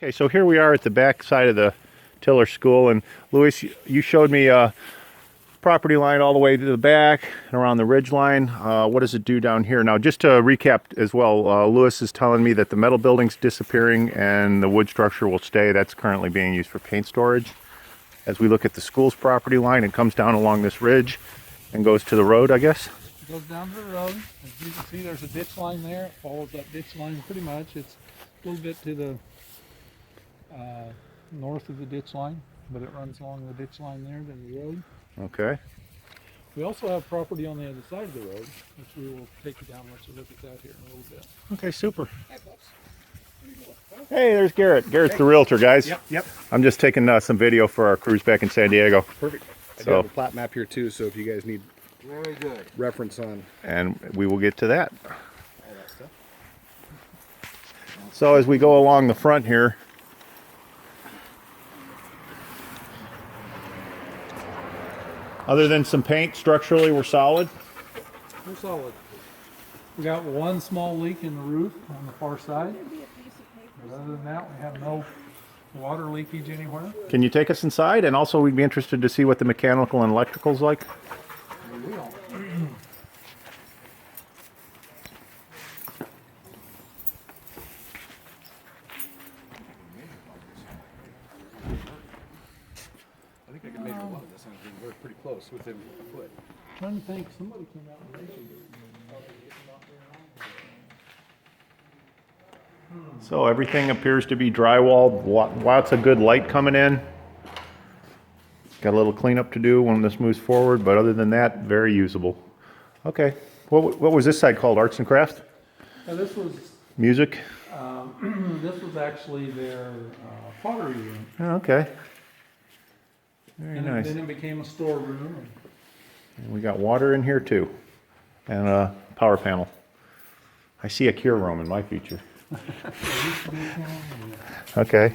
Okay, so here we are at the back side of the Tiller School, and Louis, you showed me a property line all the way to the back and around the ridge line. What does it do down here? Now, just to recap as well, Louis is telling me that the metal building's disappearing and the wood structure will stay. That's currently being used for paint storage. As we look at the school's property line, it comes down along this ridge and goes to the road, I guess. It goes down to the road. As you can see, there's a ditch line there. It follows that ditch line pretty much. It's a little bit to the north of the ditch line, but it runs along the ditch line there to the road. Okay. We also have property on the other side of the road, which we will take you down and let you look at that here in a little bit. Okay, super. Hey, there's Garrett. Garrett's the realtor, guys. Yep. I'm just taking some video for our cruise back in San Diego. Perfect. I do So, have a plat map here too, so if you guys need Very good. reference on and we will get to that. all that stuff. So as we go along the front here, other than some paint, structurally we're solid. We're solid. We got one small leak in the roof on the far side. But other than that, we have no water leakage anywhere. Can you take us inside? And also we'd be interested to see what the mechanical and electrical's like. We will. I think I can measure a lot of this, and we're pretty close, within a foot. Trying to think, somebody came out and measured it. So everything appears to be drywalled, lots of good light coming in. Got a little cleanup to do when this moves forward, but other than that, very usable. Okay, what was this side called? Arts and crafts? Now this was Music? this was actually their pottery room. Oh, okay. Very And nice. then it became a storeroom. And we got water in here too, and a power panel. I see a cure room in my future. Okay.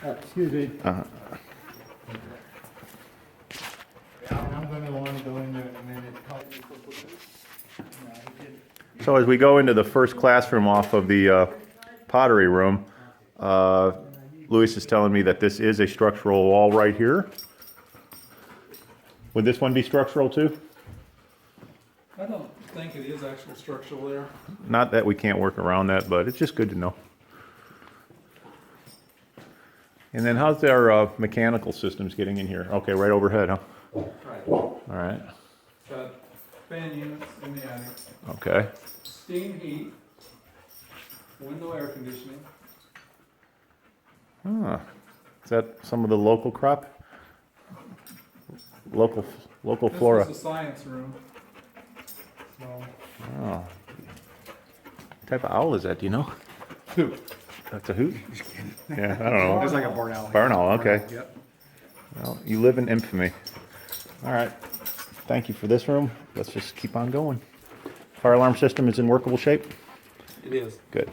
Excuse me. Uh-huh. I'm going to want to go in there in a minute. So as we go into the first classroom off of the pottery room, Louis is telling me that this is a structural wall right here. Would this one be structural too? I don't think it is actual structural there. Not that we can't work around that, but it's just good to know. And then how's our mechanical systems getting in here? Okay, right overhead, huh? Right. All right. Got fan units in the attic, Okay. steam heat, window air conditioning. Ah, is that some of the local crop? Local flora. This is the science room. So, Oh. What type of owl is that, do you know? Hoot. That's a hoot? Yeah, I don't know. It's like a barn owl. Barn owl, okay. Yep. Well, you live in infamy. All right. Thank you for this room. Let's just keep on going. Fire alarm system is in workable shape? it is. Good.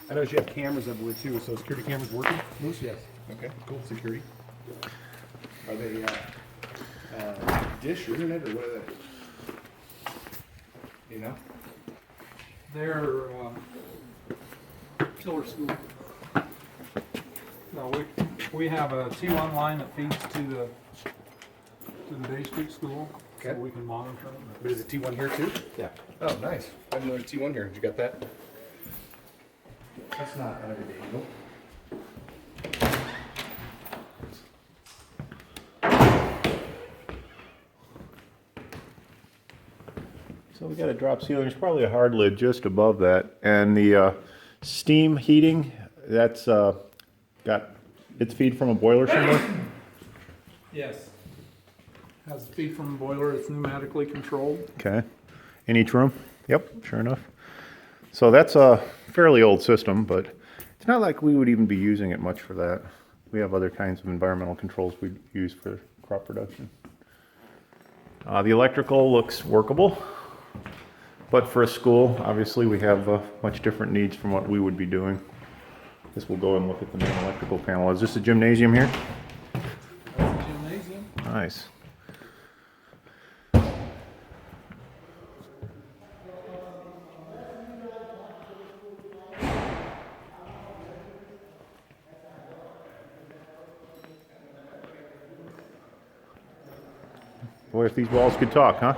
I noticed you have cameras everywhere too, so security cameras working? Moose, yes. Okay, cool, security. Are they dish or internet or what are they? You know? They're Tiller School. No, we have a T1 line that feeds to the Day Street School, so Okay. we can monitor them. But is it T1 here too? Yeah. Oh, nice. I didn't know there's T1 here. You got that? That's not an everyday angle. So we got a drop ceiling. There's probably a hard lid just above that. And the steam heating, that's got its feed from a boiler somewhere? Yes. Has feed from the boiler. It's pneumatically controlled. Okay. In each room? Yep, sure enough. So that's a fairly old system, but it's not like we would even be using it much for that. We have other kinds of environmental controls we use for crop production. The electrical looks workable, but for a school, obviously we have much different needs from what we would be doing. This will go and look at the main electrical panel. Is this a gymnasium here? That's a gymnasium. Nice. Boy, if these walls could talk, huh?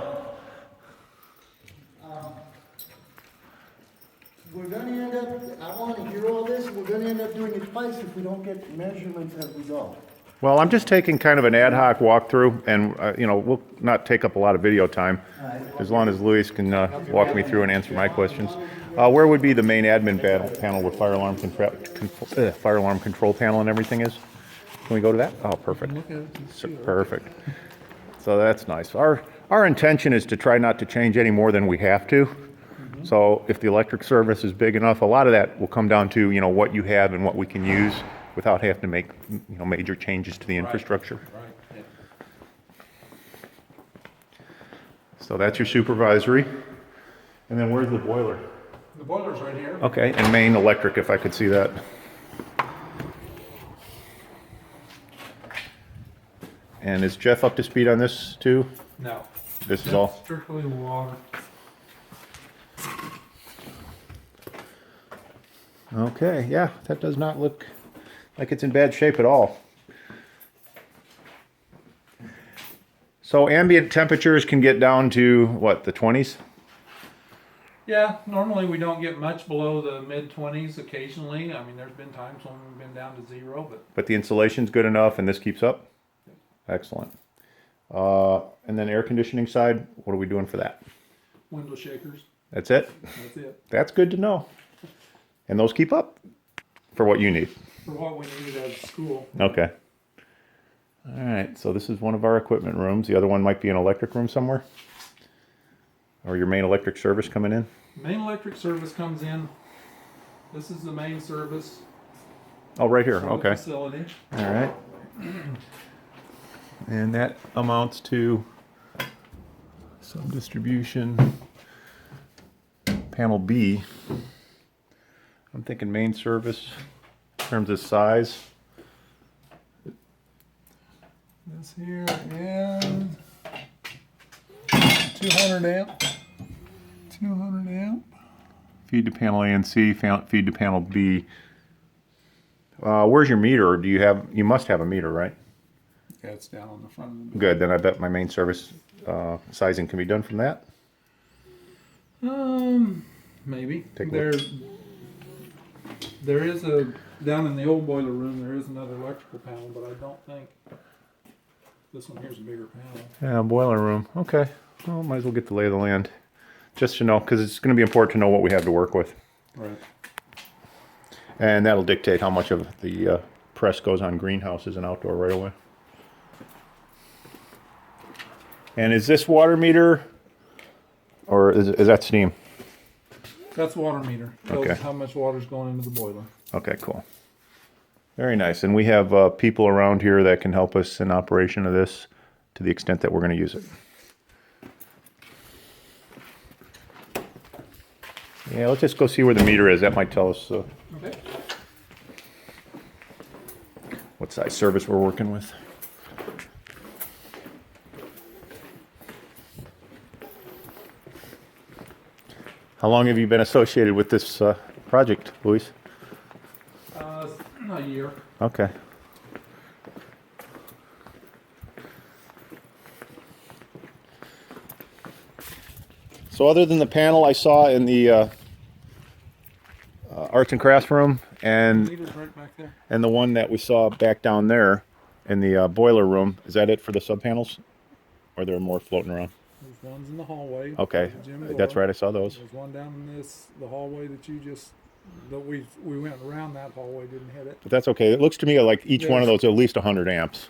We're gonna end up, I wanna hear all this, we're gonna end up doing it twice if we don't get measurements as we go. Well, I'm just taking kind of an ad hoc walkthrough, and, you know, we'll not take up a lot of video time, as long as Luis can walk me through and answer my questions. Where would be the main admin panel where fire alarm control panel and everything is? Can we go to that? Oh, perfect. Look at it and see it. Perfect. So that's nice. Our intention is to try not to change any more than we have to. So if the electric service is big enough, a lot of that will come down to, you know, what you have and what we can use without having to make, you know, major changes to the infrastructure. Right, yeah. So that's your supervisory. And then where's the boiler? The boiler's right here. Okay, and main electric, if I could see that. And is Jeff up to speed on this too? No. This is all? Strictly water. Okay, yeah, that does not look like it's in bad shape at all. So ambient temperatures can get down to, what, the 20s? Yeah, normally we don't get much below the mid-20s occasionally. I mean, there's been times when we've been down to 0, but But the insulation's good enough and this keeps up? Excellent. And then air conditioning side, what are we doing for that? window shakers, That's it? that's it. That's good to know. And those keep up for what you need? For what we needed as a school. Okay. All right, so this is one of our equipment rooms. The other one might be an electric room somewhere? Or your main electric service coming in? Main electric service comes in. This is the main service Oh, right here, for the okay. facility. All right. And that amounts to some distribution. Panel B. I'm thinking main service in terms of size. This here is 200 amp. 200 amp. Feed to panel A and C, feed to panel B. Where's your meter? Do you have, you must have a meter, right? Yeah, it's down on the front of the building. Good, then I bet my main service sizing can be done from that. Maybe. Take a look. There is a, down in the old boiler room, there is another electrical panel, but I don't think, this one here's a bigger panel. Yeah, boiler room, okay. Well, might as well get the lay of the land. Just to know, because it's going to be important to know what we have to work with. Right. And that'll dictate how much of the press goes on greenhouses and outdoor right away. And is this water meter, or is that steam? That's water meter. Tells Okay. us how much water's going into the boiler. Okay, cool. Very nice. And we have people around here that can help us in operation of this to the extent that we're going to use it. Yeah, let's just go see where the meter is. That might tell us Okay. what size service we're working with. How long have you been associated with this project, Luis? A year. Okay. So other than the panel I saw in the arts and crafts room and Meter's right back there. the one that we saw back down there in the boiler room, is that it for the sub panels? Or are there more floating around? There's ones in the hallway. Okay, the gym that's door. right, I saw those. There's one down in the hallway that you just, that we went around that hallway, didn't hit it. But that's okay. It looks to me like each one of Yes. those at least 100 amps.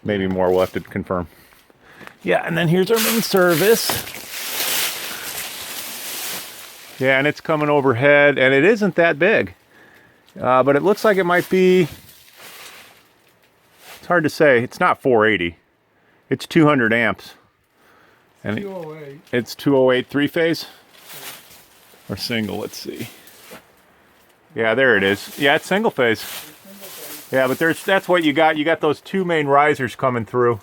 Maybe more, we'll have to confirm. Yeah, and then here's our main service. Yeah, and it's coming overhead, and it isn't that big. But it looks like it might be, it's hard to say. It's not 480. It's 200 amps. And 208. it's 208 three-phase? Or single, let's see. Yeah, there it is. Yeah, it's single phase. Yeah, but that's what you got. You got those two main risers coming through.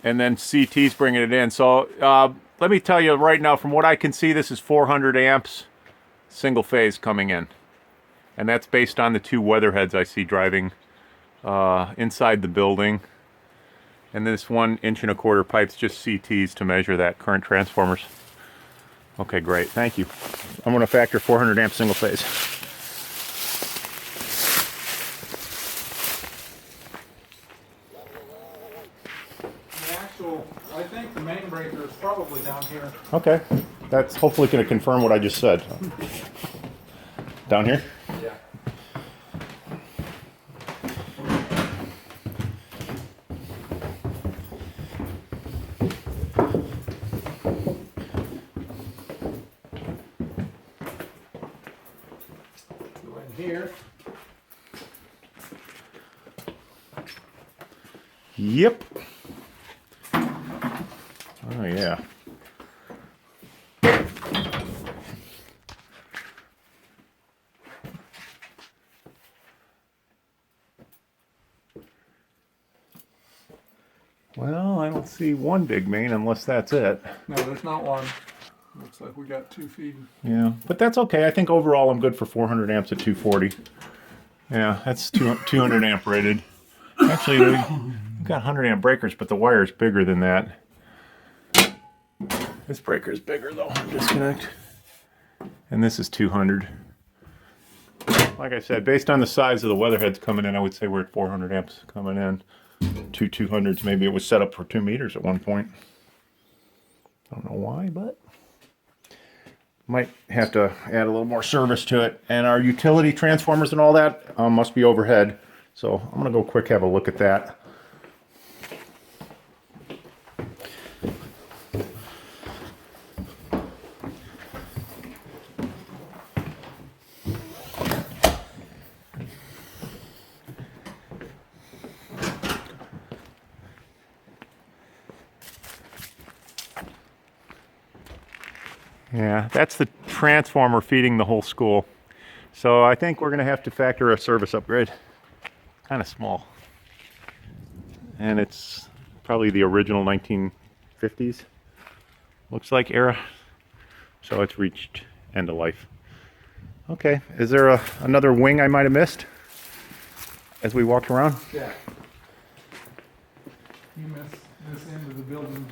And then CT's bringing it in. So let me tell you right now, from what I can see, this is 400 amps, single phase coming in. And that's based on the two weatherheads I see driving inside the building. And this 1 1/4 inch pipe's just CTs to measure that current transformers. Okay, great, thank you. I'm gonna factor 400 amp single phase. The actual, I think the main breaker is probably down here. Okay, that's hopefully gonna confirm what I just said. Down here? Yeah. Go in here. Yep. Oh yeah. Well, I don't see one big main unless that's it. No, there's not one. Looks like we got 2 feeding. Yeah, but that's okay. I think overall I'm good for 400 amps at 240. Yeah, that's 200 amp rated. Actually, we've got 100 amp breakers, but the wire's bigger than that. This breaker is bigger though. Disconnect. And this is 200. Like I said, based on the size of the weatherheads coming in, I would say we're at 400 amps coming in. 2 200s. Maybe it was set up for 2 meters at one point. I don't know why, but might have to add a little more service to it. And our utility transformers and all that must be overhead. So I'm gonna go quick have a look at that. Yeah, that's the transformer feeding the whole school. So I think we're gonna have to factor a service upgrade. Kind of small. And it's probably the original 1950s, looks like, era. So it's reached end of life. Okay, is there another wing I might have missed as we walked around? Yeah. You missed this end of the building.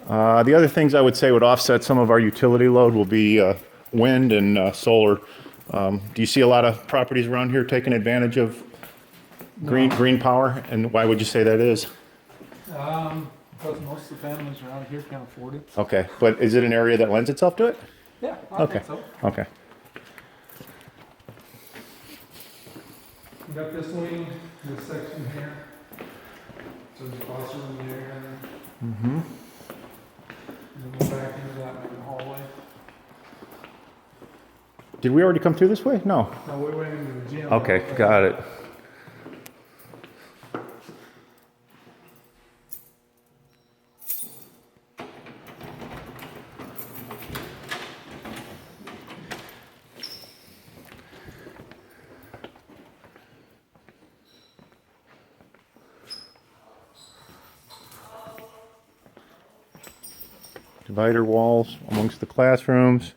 The other things I would say would offset some of our utility load will be wind and solar. Do you see a lot of properties around here taking advantage of green power? And why would you say that is? Because most of the families around here can't afford it. Okay, but is it an area that lends itself to it? Yeah, I Okay. think so. Okay. We got this wing, this section here. So there's a classroom there. Mm-hmm. And then go back into that main hallway. Did we already come through this way? No. No, we went into the gym. Okay, got it. Divider walls amongst the classrooms.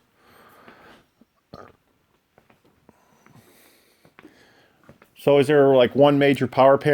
So is there like one major power panel